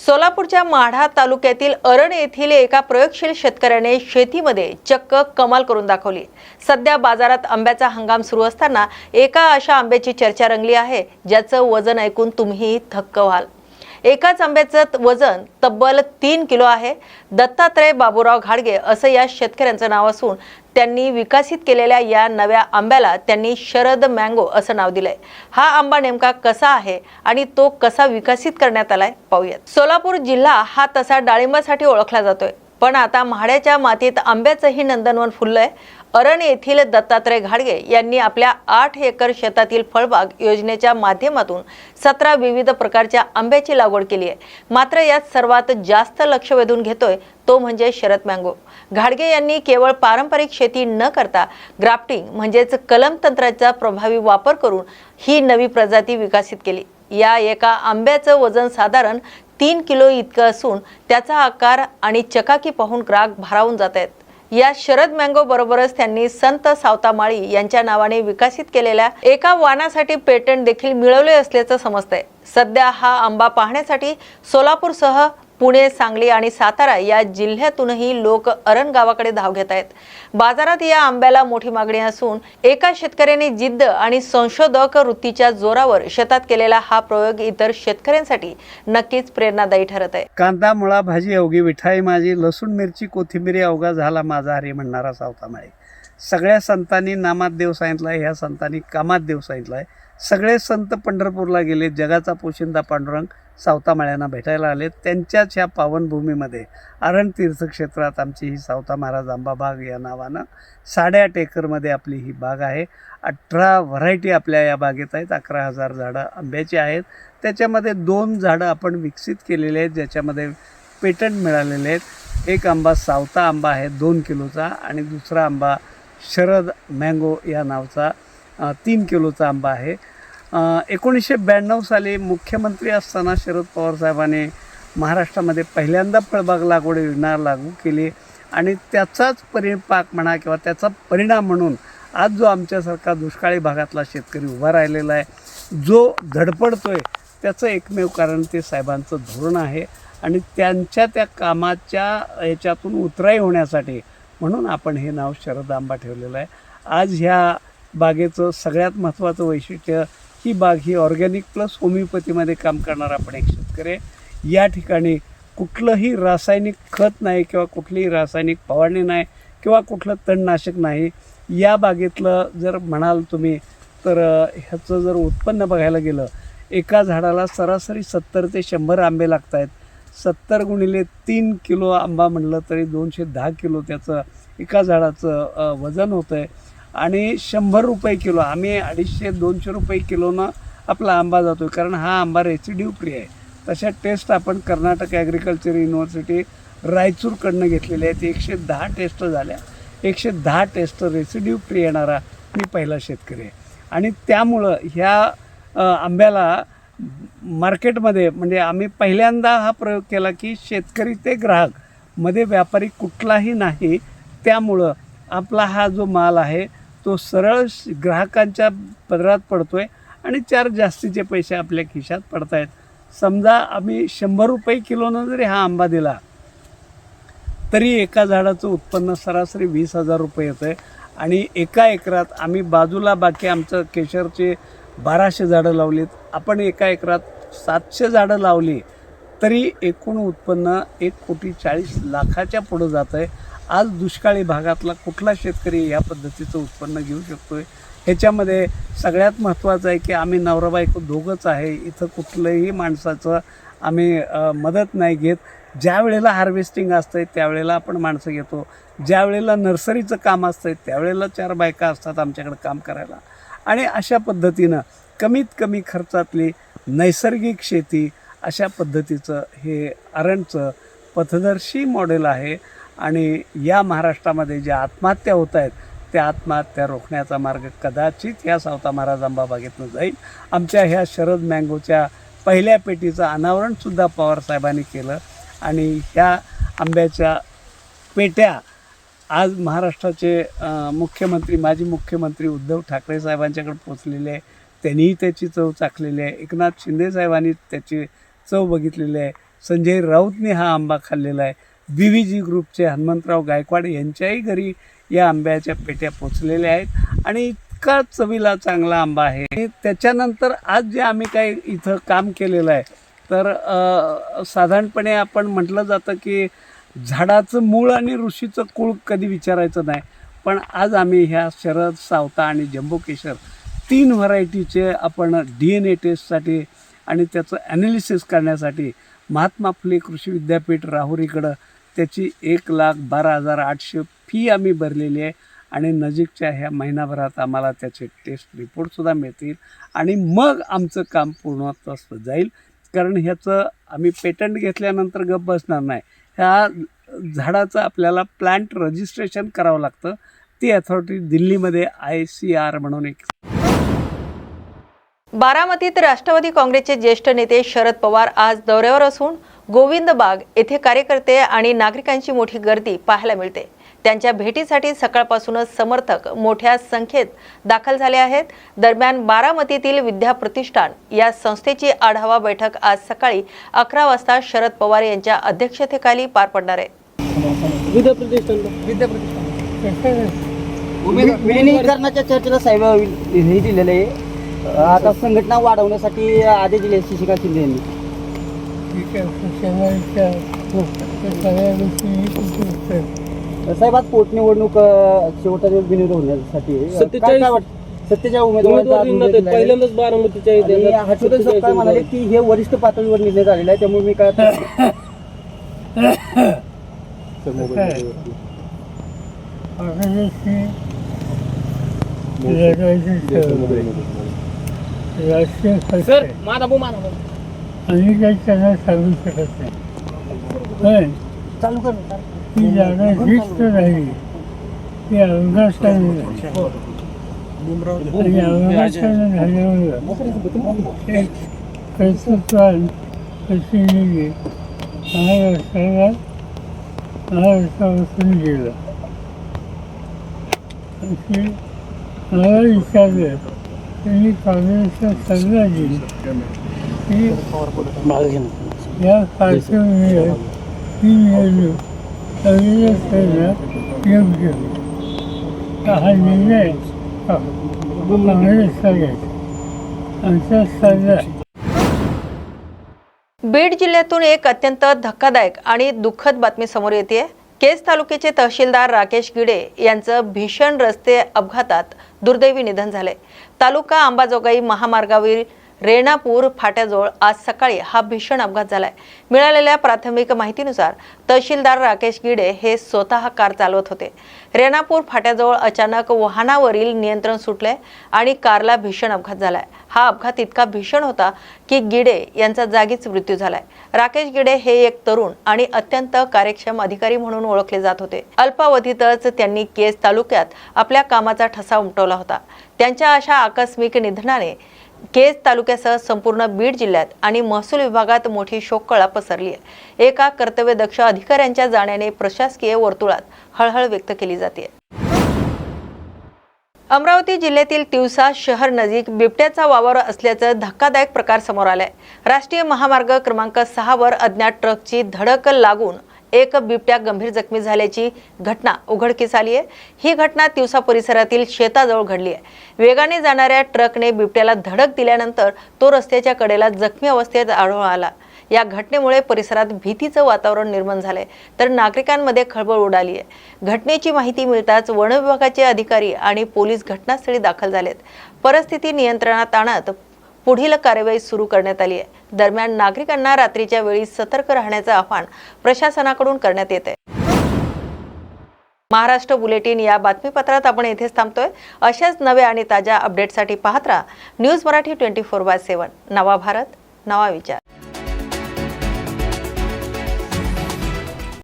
सोलापूरच्या माढा तालुक्यातील अरण येथील एका प्रयोगशील शेतकऱ्याने शेतीमध्ये चक्क कमाल करून दाखवली। सध्या बाजारात आंब्याचा हंगाम सुरू असताना एका अशा आंब्याची चर्चा रंगली आहे ज्याचं वजन ऐकून तुम्ही थक्क व्हाल। एकाच आंब्याचं वजन तब्बल 3 किलो आहे। दत्तात्रय बाबूराव घाडगे असं या शेतकऱ्यांचं नाव असून त्यांनी विकसित केलेल्या या नव्या आंब्याला त्यांनी शरद मँगो असं नाव दिलंय। हा आंबा नेमका कसा आहे आणि तो कसा विकसित करण्यात आलाय पाहूयात। सोलापूर जिल्हा हा तसा डाळिंबासाठी ओळखला जातोय, पण आता म्हाड्याच्या मातीत आंब्याचंही नंदनवन फुललंय। अरण येथील दत्तात्रय घाडगे यांनी आपल्या 8 एकर शेतातील फळबाग योजनेच्या माध्यमातून 17 विविध प्रकारच्या आंब्याची लागवड केली आहे। मात्र यात सर्वात जास्त लक्ष वेधून घेतोय तो म्हणजे शरद मँगो। घाडगे यांनी केवळ पारंपरिक शेती न करता ग्राफ्टिंग म्हणजेच कलम तंत्राचा प्रभावी वापर करून ही नवी प्रजाती विकसित केली। या एका आंब्याचं वजन साधारण 3 किलो इतकं असून त्याचा आकार आणि चकाकी पाहून ग्राहक भारावून जात आहेत। या शरद मँगो बरोबरच त्यांनी संत सावतामाळी यांच्या नावाने विकसित केलेल्या एका वाणासाठी पेटंट देखील मिळवले असल्याचं समजतंय। सध्या हा आंबा पाहण्यासाठी सोलापूरसह पुणे, सांगली आणि सातारा या जिल्ह्यातूनही लोक अरण गावाकडे धाव घेत आहेत। बाजारात या आंब्याला मोठी मागणी असून एका शेतकऱ्याने जिद्द आणि संशोधक वृत्तीच्या जोरावर शेतात केलेला हा प्रयोग इतर शेतकऱ्यांसाठी नक्कीच प्रेरणादायी ठरत आहे। कांदा मुळा भाजी अवघी विठाई माझी, लसूण मिरची कोथिंबिरी अवघा झाला माझा हरी म्हणणारा सावतामाळी। सगळ्या संतांनी नामात देव सांगितलाय, ह्या संतांनी कामात देव सांगितलाय। सगळे संत पंढरपूरला गेले, जगाचा पोशिंदा पांडुरंग सावतामाळ्यांना भेटायला आले। त्यांच्याच ह्या पावनभूमीमध्ये अरण तीर्थक्षेत्रात आमची ही सावता महाराज आंबा बाग या नावानं 8.5 एकरमध्ये आपली ही बाग आहे। 18 व्हरायटी आपल्या या बागेत आहेत। 11,000 झाडं आंब्याची आहेत। त्याच्यामध्ये 2 झाडं आपण विकसित केलेले आहेत ज्याच्यामध्ये पेटंट मिळालेले आहेत। एक आंबा सावता आंबा आहे 2 किलोचा आणि दुसरा आंबा शरद मँगो या नावाचा 3 किलोचा आंबा आहे। 1992 साली मुख्यमंत्री असताना शरद पवार साहेबांनी महाराष्ट्रामध्ये पहिल्यांदा फळबाग लागवड योजना लागू केली आणि त्याचाच परिपाक म्हणा किंवा त्याचा परिणाम म्हणून आज जो आमच्यासारखा दुष्काळी भागातला शेतकरी उभा राहिलेला आहे, जो धडपडतोय, त्याचं एकमेव कारण ते साहेबांचं धोरण आहे आणि त्यांच्या त्या कामाच्या याच्यातून उतराई होण्यासाठी म्हणून आपण हे नाव शरद आंबा ठेवलेलं आहे। आज ह्या बागेचं सगळ्यात महत्त्वाचं वैशिष्ट्य, ही बाग ही ऑर्गॅनिक प्लस होमिओपॅथीमध्ये काम करणारा आपण एक शेतकरी आहे। या ठिकाणी कुठलंही रासायनिक खत नाही किंवा कुठलीही रासायनिक फवारणी नाही किंवा कुठलं तणनाशक नाही। या बागेतलं जर म्हणाल तुम्ही तर ह्याचं जर उत्पन्न बघायला गेलं, एका झाडाला सरासरी 70 ते 100 आंबे लागत आहेत। 70 गुणिले 3 किलो आंबा म्हणलं तरी 210 किलो त्याचं एका झाडाचं वजन होतं आहे आणि 100 रुपये किलो, आम्ही 250-200 रुपये किलोनं आपला आंबा जातो आहे, कारण हा आंबा रेसिड्यू फ्री आहे। तशा टेस्ट आपण कर्नाटक ॲग्रिकल्चर युनिव्हर्सिटी रायचूरकडनं घेतलेल्या आहेत। 110 टेस्ट झाल्या। 110 टेस्ट रेसिड्यू फ्री येणारा मी पहिला शेतकरी आहे आणि त्यामुळं ह्या आंब्याला मार्केटमध्ये म्हणजे आम्ही पहिल्यांदा हा प्रयोग केला की शेतकरी ते ग्राहक मध्ये व्यापारी कुठलाही नाही। त्यामुळं आपला हा जो माल आहे तो सरळ ग्राहकांच्या पदरात पडतोय आणि 4 जास्तीचे पैसे आपल्या खिशात पडत आहेत। समजा आम्ही 100 रुपये किलोनं जरी हा आंबा दिला तरी एका झाडाचं उत्पन्न सरासरी 20,000 रुपये येतं आहे आणि एका एकरात आम्ही बाजूला बाकी आमचं केशरचे 1200 झाडं लावलीत, आपण एका एकरात 700 झाडं लावली तरी एकूण उत्पन्न 1,40,00,000 पुढं जातं आहे। आज दुष्काळी भागातला कुठला शेतकरी या पद्धतीचं उत्पन्न घेऊ शकतो आहे? ह्याच्यामध्ये सगळ्यात महत्त्वाचं आहे की आम्ही नवरा बायको दोघंच आहे। इथं कुठलंही माणसाचं आम्ही मदत नाही घेत। ज्या वेळेला हार्वेस्टिंग असतं आहे त्यावेळेला आपण माणसं घेतो, ज्या वेळेला नर्सरीचं काम असतं आहे त्यावेळेला 4 बायका असतात आमच्याकडे काम करायला आणि अशा पद्धतीनं कमीत कमी खर्चातली नैसर्गिक शेती, अशा पद्धतीचं हे अरणचं पथदर्शी मॉडेल आहे आणि या महाराष्ट्रामध्ये ज्या आत्महत्या होत आहेत त्या आत्महत्या रोखण्याचा मार्ग कदाचित ह्या सावता महाराज आंबा बागेतनं जाईल। आमच्या ह्या शरद मँगोच्या पहिल्या पेटीचं अनावरणसुद्धा पवार साहेबांनी केलं आणि ह्या आंब्याच्या पेट्या आज महाराष्ट्राचे मुख्यमंत्री, माजी मुख्यमंत्री उद्धव ठाकरे साहेबांच्याकडे पोचलेले आहे। त्यांनीही त्याची चव चाखलेली आहे। एकनाथ शिंदे साहेबांनी त्याची चव बघितलेली आहे। संजय राऊतने हा आंबा खाल्लेला आहे. BVG ग्रुपचे हनुमंतराव गायकवाड यांच्याही घरी या आंब्याच्या पेट्या पोचलेल्या आहेत आणि इतका चवीला चांगला आंबा आहे. आणि त्याच्यानंतर आज जे आम्ही काय इथं काम केलेलं आहे तर साधारणपणे आपण म्हटलं जातं की झाडाचं मूळ आणि ऋषीचं कुळ कधी विचारायचं नाही, पण आज आम्ही ह्या शरद, सावता आणि जम्बो केशर 3 व्हरायटीचे आपण DNA टेस्टसाठी आणि त्याचं ॲनालिसिस करण्यासाठी महात्मा फुले कृषी विद्यापीठ राहुरीकडं त्याची 1,12,800 फी आम्ही भरलेली आहे आणि नजीकच्या ह्या महिनाभरात आम्हाला त्याचे टेस्ट रिपोर्टसुद्धा मिळतील आणि मग आमचं काम पूर्णत्वास जाईल. कारण ह्याचं आम्ही पेटंट घेतल्यानंतर गप्प बसणार नाही. ह्या झाडाचं आपल्याला प्लांट रजिस्ट्रेशन करावं लागतं. ती अथॉरिटी दिल्लीमध्ये ICR म्हणून एक. बारामतीत राष्ट्रवादी काँग्रेसचे ज्येष्ठ नेते शरद पवार आज दौऱ्यावर असून गोविंद बाग येथे कार्यकर्ते आणि नागरिकांची मोठी गर्दी पाहायला मिळते. त्यांच्या भेटीसाठी सकाळपासूनच समर्थक मोठ्या संख्येत दाखल झाले आहेत. दरम्यान बारामतीतील विद्या प्रतिष्ठान या संस्थेची आढावा बैठक आज सकाळी 11 वाजता शरद पवार यांच्या अध्यक्षतेखाली पार पडणार आहे. विलिनीकरणाच्या चर्चेला साहेब हे दिलेलं आहे. आता संघटना वाढवण्यासाठी आदेश दिले शशिकांत शिंदे यांनी. साहेब आज पोटनिवडणूक शेवटचा दिवस बिनविरोध होण्यासाठी काय वाटतं? 47 उमेदवार पहिल्यांदाच बारामतीच्या हर्षवर्धन साहेब काय म्हणाले की हे वरिष्ठ पातळीवर निर्णय झालेला आहे, त्यामुळे मी काय सर माझा आणि काही त्यांना सांगू शकत नाही. पण चालू कर. ही जागा हीच तर राहिली ती अवघाताने झाली आणि अवघाताने झाल्यावर एक कर्तृत्वान प्रतिनिधी महाराष्ट्रापासून गेला. अशी मला विचारलं त्यांनी काँग्रेसचा सल्ला दिला की या पार्श्वभूमीवर ही निवडणूक अविरोध करणं योग्य. हा निर्णय काँग्रेसचा घ्यायचा आमचा सल्ला. बीड जिल्ह्यातून एक अत्यंत धक्कादायक आणि दुःखद बातमी समोर येते. केज तालुक्याचे तहसीलदार राकेश गिडे यांचं भीषण रस्ते अपघातात दुर्दैवी निधन झाले. तालुका अंबाजोगाई महामार्गावरील रेणापूर फाट्याजवळ आज सकाळी हा भीषण अपघात झालाय. मिळालेल्या प्राथमिक माहितीनुसार तहसीलदार राकेश गिडे हे स्वतः कार चालवत होते. रेणापूर फाट्याजवळ अचानक वाहनावरील नियंत्रण सुटले आणि कारला भीषण अपघात झालाय. हा अपघात इतका भीषण होता की गिडे यांचा जागीच मृत्यू झालाय. राकेश गिडे हे एक तरुण आणि अत्यंत कार्यक्षम अधिकारी म्हणून ओळखले जात होते. अल्पावधीतच त्यांनी केज तालुक्यात आपल्या कामाचा ठसा उमटवला होता. त्यांच्या अशा आकस्मिक निधनाने केज तालुक्यासह संपूर्ण बीड जिल्ह्यात आणि महसूल विभागात मोठी शोककळा पसरली आहे. एका कर्तव्यदक्ष अधिकाऱ्यांच्या जाण्याने प्रशासकीय वर्तुळात हळहळ व्यक्त केली जाते. अमरावती जिल्ह्यातील तिवसा शहर नजीक बिबट्याचा वावर असल्याचा धक्कादायक प्रकार समोर आलाय. राष्ट्रीय महामार्ग क्रमांक 6 वर अज्ञात ट्रकची धडक लागून एक बिबट्या गंभीर जखमी झाल्याची घटना उघडकीस आली आहे. ही घटना तिवसा परिसरातील शेताजवळ घडली आहे. वेगाने जाणाऱ्या ट्रकने बिबट्याला धडक दिल्यानंतर तो रस्त्याच्या कडेला जखमी अवस्थेत आढळून आला. या घटनेमुळे परिसरात भीतीचं वातावरण निर्माण झालंय तर नागरिकांमध्ये खळबळ उडाली आहे. घटनेची माहिती मिळताच वन विभागाचे अधिकारी आणि पोलीस घटनास्थळी दाखल झालेत. परिस्थिती नियंत्रणात आणत पुढील कार्यवाही सुरू करण्यात आली आहे. दरम्यान नागरिकांना रात्रीच्या वेळी सतर्क राहण्याचं आवाहन प्रशासनाकडून करण्यात येत आहे. महाराष्ट्र बुलेटिन या बातमीपत्रात आपण येथेच थांबतोय. अशाच नव्या आणि ताज्या अपडेटसाठी पाहत राहा न्यूज मराठी 24/7. नवा भारत, नवा विचार.